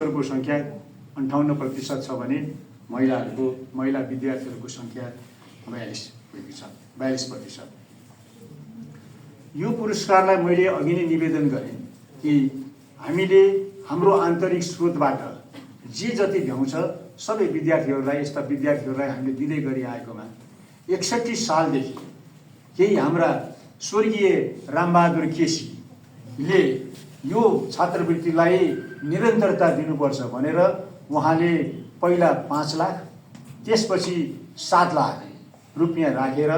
को संख्या 58% छ भने महिला विद्यार्थीहरूको संख्या 42%। यो पुरस्कारलाई मैले अघि नै निवेदन गरेँ कि हामीले हाम्रो आन्तरिक स्रोतबाट जे जति भ्याउँछ सबै विद्यार्थीहरूलाई, यस्ता विद्यार्थीहरूलाई हामीले दिँदै गरिआएकोमा 61 सालदेखि केही हाम्रा स्वर्गीय रामबहादुर केसीले यो छात्रवृत्तिलाई निरन्तरता दिनुपर्छ भनेर उहाँले पहिला 5 लाख, त्यसपछि 7 लाख रुपियाँ राखेर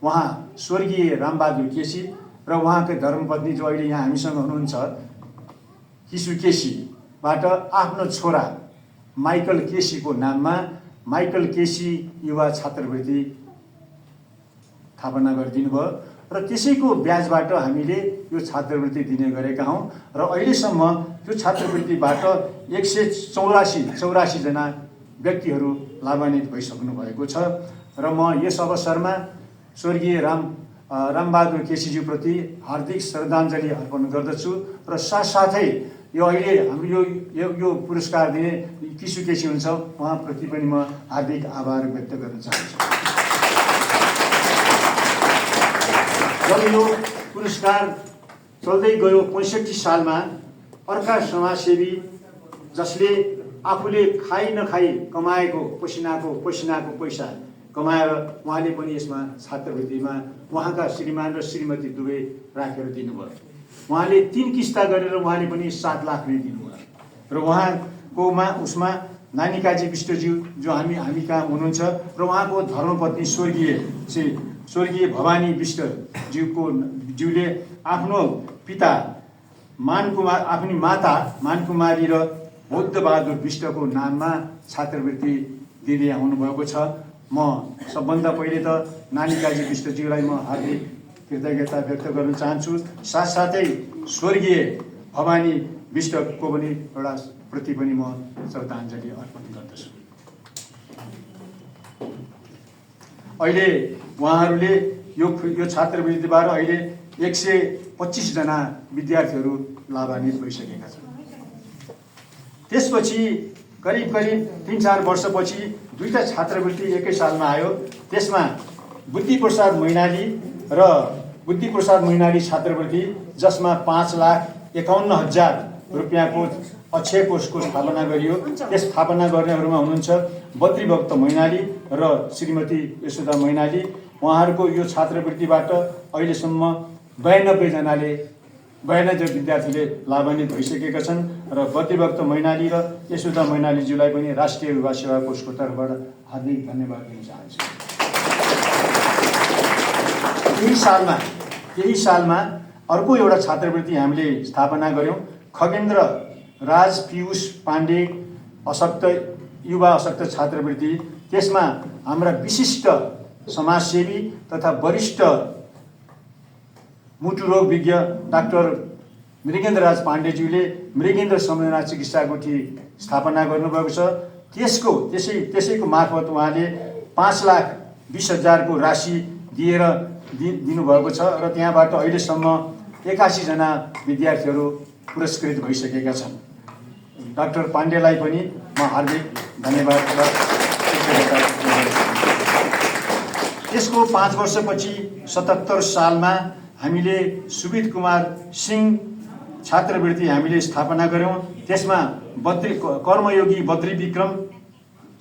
उहाँ स्वर्गीय रामबहादुर केसी र उहाँकै धर्मपत्नी जो अहिले यहाँ हामीसँग हुनुहुन्छ किशु केसीबाट आफ्नो छोरा माइकल केसीको नाममा माइकल केसी युवा छात्रवृत्ति स्थापना गरिदिनु भयो र त्यसैको ब्याजबाट हामीले यो छात्रवृत्ति दिने गरेका हौँ र अहिलेसम्म त्यो छात्रवृत्तिबाट 184 जना व्यक्तिहरू लाभान्वित भइसक्नु भएको छ र म यस अवसरमा स्वर्गीय रामबहादुर केसीज्यूप्रति हार्दिक श्रद्धाञ्जली अर्पण गर्दछु र साथसाथै यो अहिले हाम्रो यो पुरस्कार दिने किशु केसी हुन्छ उहाँप्रति पनि म हार्दिक आभार व्यक्त गर्न चाहन्छु। जब यो पुरस्कार चल्दै गयो 65 सालमा अर्का समाजसेवी जसले आफूले खाइ नखाई कमाएको पसिनाको पैसा कमाएर उहाँले पनि यसमा छात्रवृत्तिमा उहाँका श्रीमान र श्रीमती दुवै राखेर दिनुभयो। उहाँले 3 किस्ता गरेर उहाँले पनि 7 लाख नै दिनुभयो र उहाँकोमा उसमा नानीकाजी विष्टज्यू जो हामी कहाँ हुनुहुन्छ र उहाँको धर्मपत्नी स्वर्गीय भवानी विष्टज्यूले आफ्नो पिता आफ्नी माता मानकुमारी र बौद्धबहादुर विष्टको नाममा छात्रवृत्ति दिँदै आउनुभएको छ। म सबभन्दा पहिले त नानीकाजी विष्टज्यूलाई म हार्दिक कृतज्ञता व्यक्त गर्न चाहन्छु। साथसाथै स्वर्गीय भवानी विष्टको पनि एउटा प्रति पनि म श्रद्धाञ्जली अर्पण गर्दछु। अहिले उहाँहरूले यो छात्रवृत्तिबाट अहिले 125 जना विद्यार्थीहरू लाभान्वित भइसकेका छन्। त्यसपछि करिब 3-4 वर्षपछि 2टा छात्रवृत्ति एकै सालमा आयो। त्यसमा बुद्धिप्रसाद मैनाली छात्रवृत्ति जसमा 5,51,000 रुपियाँको अक्षय कोषको स्थापना गरियो। त्यस स्थापना गर्नेहरूमा हुनुहुन्छ बद्रीभक्त मैनाली र श्रीमती यशोदा मैनाली। उहाँहरूको यो छात्रवृत्तिबाट अहिलेसम्म 92 विद्यार्थीले लाभान्वित भइसकेका छन् र बद्रीभक्त मैनाली र यशोदा मैनालीज्यूलाई पनि राष्ट्रिय युवा सेवा कोषको तर्फबाट हार्दिक धन्यवाद दिन चाहन्छु। केही सालमा अर्को एउटा छात्रवृत्ति हामीले स्थापना गर्यौं। खगेन्द्र राज पीयूष पाण्डे युवा अशक्त छात्रवृत्ति। त्यसमा हाम्रा विशिष्ट समाजसेवी तथा वरिष्ठ मुटुरोग विज्ञ डाक्टर मृगेन्द्र राज पाण्डेज्यूले मृगेन्द्र संवेदना चिकित्सा गुठी स्थापना गर्नुभएको छ। त्यसैको मार्फत उहाँले 5,20,000 को राशि दिनुभएको छ र त्यहाँबाट अहिलेसम्म 81 जना विद्यार्थीहरू पुरस्कृत भइसकेका छन्। डाक्टर पाण्डेलाई पनि म हार्दिक धन्यवाद र कृतज्ञता गर्दछु। त्यसको 5 वर्षपछि 77 सालमा हामीले सुबित कुमार सिंह छात्रवृत्ति हामीले स्थापना गर्यौं। त्यसमा कर्मयोगी बद्री विक्रम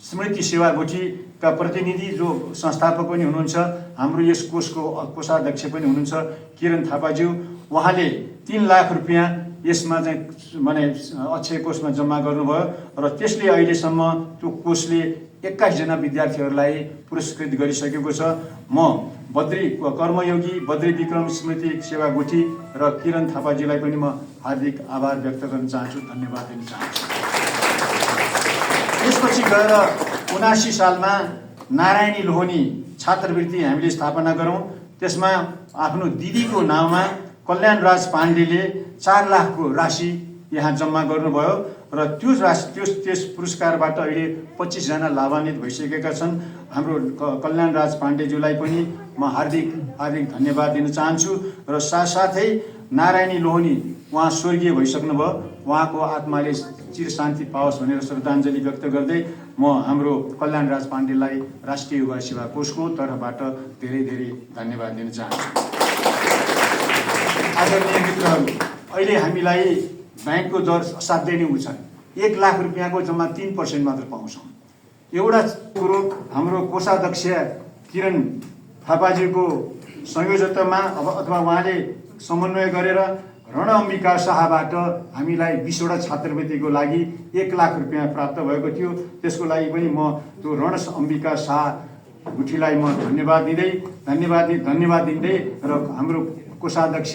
स्मृति सेवा गुठीका प्रतिनिधि जो संस्थापक पनि हुनुहुन्छ, हाम्रो यस कोषको कोषाध्यक्ष पनि हुनुहुन्छ किरण थापाज्यू। उहाँले 3 लाख रुपियाँ यसमा चाहिँ अक्षय कोषमा जम्मा गर्नुभयो र त्यसले अहिलेसम्म त्यो कोषले 21 जना विद्यार्थीहरूलाई पुरस्कृत गरिसकेको छ। म कर्मयोगी बद्री विक्रम स्मृति सेवा गुठी र किरण थापाजीलाई पनि म हार्दिक आभार व्यक्त गर्न चाहन्छु, धन्यवाद दिन चाहन्छु। त्यसपछि गएर 79 सालमा नारायणी लोहनी छात्रवृत्ति हामीले स्थापना गरौँ। त्यसमा आफ्नो दिदीको नाममा कल्याण राज पाण्डेले 4 लाखको राशि यहाँ जम्मा गर्नुभयो र त्यस पुरस्कारबाट अहिले 25 जना लाभान्वित भइसकेका छन्। हाम्रो कल्याण राज पाण्डेज्यूलाई पनि म हार्दिक धन्यवाद दिन चाहन्छु र साथसाथै नारायणी लोहनी उहाँ स्वर्गीय भइसक्नुभयो। उहाँको आत्माले चिर शान्ति पाओस् भनेर श्रद्धाञ्जली व्यक्त गर्दै म हाम्रो कल्याणराज पाण्डेलाई राष्ट्रिय युवा सेवा कोषको तर्फबाट धेरै धेरै धन्यवाद दिन चाहन्छु। आदरणीय मित्रहरू, अहिले हामीलाई ब्याङ्कको दर असाध्यै नै उच्च, 1 लाख रुपियाँको जम्मा 3% मात्र पाउँछौँ। एउटा कुरो हाम्रो कोषाध्यक्ष किरण थापाजीको संयोजकतामा अथवा उहाँले समन्वय गरेर रण अम्बिका शाहबाट हामीलाई 20वटा छात्रवृत्तिको लागि 1 लाख रुपियाँ प्राप्त भएको थियो। त्यसको लागि पनि म त्यो रण अम्बिका शाह गुठीलाई म धन्यवाद दिँदै र हाम्रो कोषाध्यक्ष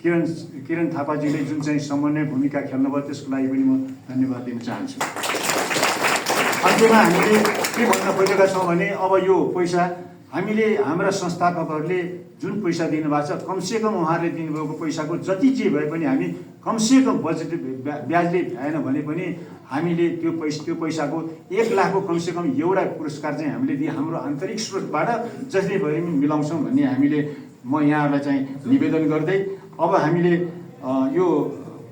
किरण थापाजीले जुन चाहिँ समन्वय भूमिका खेल्नुभयो त्यसको लागि पनि म धन्यवाद दिन चाहन्छु। अन्त्यमा हामीले के भन्न खोजेका छौँ भने अब यो पैसा हामीले हाम्रा संस्थापकहरूले जुन पैसा दिनुभएको छ कमसेकम उहाँहरूले दिनुभएको पैसाको जति जे भए पनि हामी कमसेकम बजेट ब्याजले भएन भने पनि हामीले त्यो पैसाको 1 लाखको कमसेकम एउटा पुरस्कार चाहिँ हामीले दिए हाम्रो आन्तरिक स्रोतबाट जसले भए पनि मिलाउँछौँ भन्ने हामीले म यहाँहरूलाई चाहिँ निवेदन गर्दै अब हामीले यो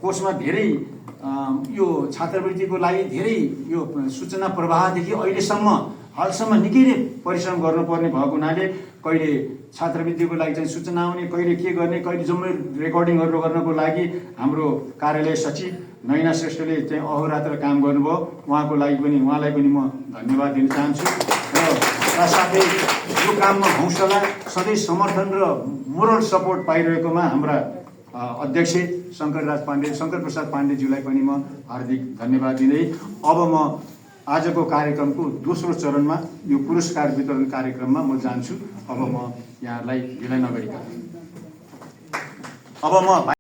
कोषमा धेरै यो छात्रवृत्तिको लागि धेरै यो सूचना प्रवाहदेखि हालसम्म निकै नै परिश्रम गर्नुपर्ने भएको हुनाले कहिले छात्रवृत्तिको लागि चाहिँ सूचना आउने, कहिले के गर्ने, कहिले जम्मै रेकर्डिङहरू गर्नको लागि हाम्रो कार्यालय सचिव नैना श्रेष्ठले चाहिँ अहोरात्र काम गर्नुभयो। उहाँलाई पनि म धन्यवाद दिन चाहन्छु र साथै यो काममा हौसला सधैँ समर्थन र मोरल सपोर्ट पाइरहेकोमा हाम्रा अध्यक्ष शङ्कर प्रसाद पाण्डेज्यूलाई पनि म हार्दिक धन्यवाद दिँदै अब म आजको कार्यक्रमको दोस्रो चरणमा यो पुरस्कार वितरण कार्यक्रममा म जान्छु। अब म यहाँलाई ढिलाइ नगरिकन अब म